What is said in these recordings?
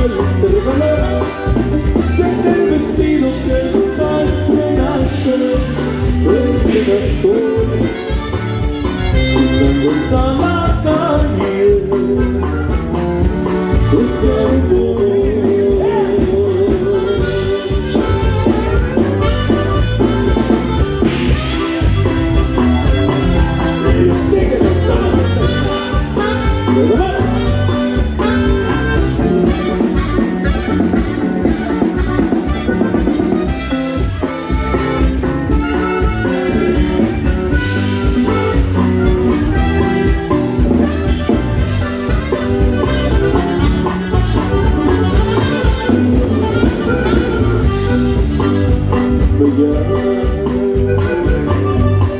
te regaló del vestido que más llenaste de corazón. Cruzando esta la calle, buscando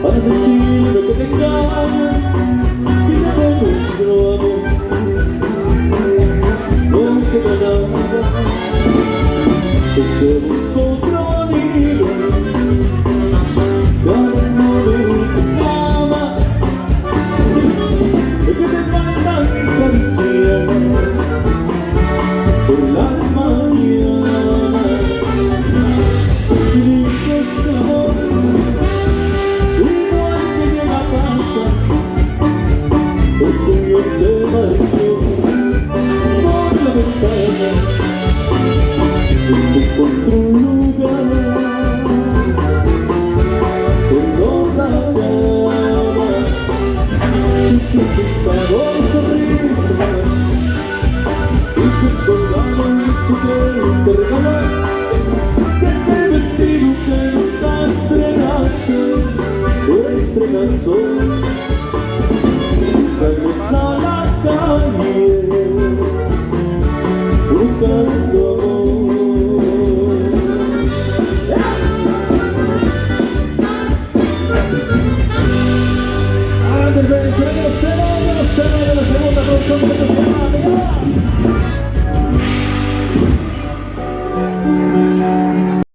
para decirme que te engaño, que ya de nuestro amor no queda nada, que se buscó otro nido, ya no me llama, de que te faltan caricias por las manos.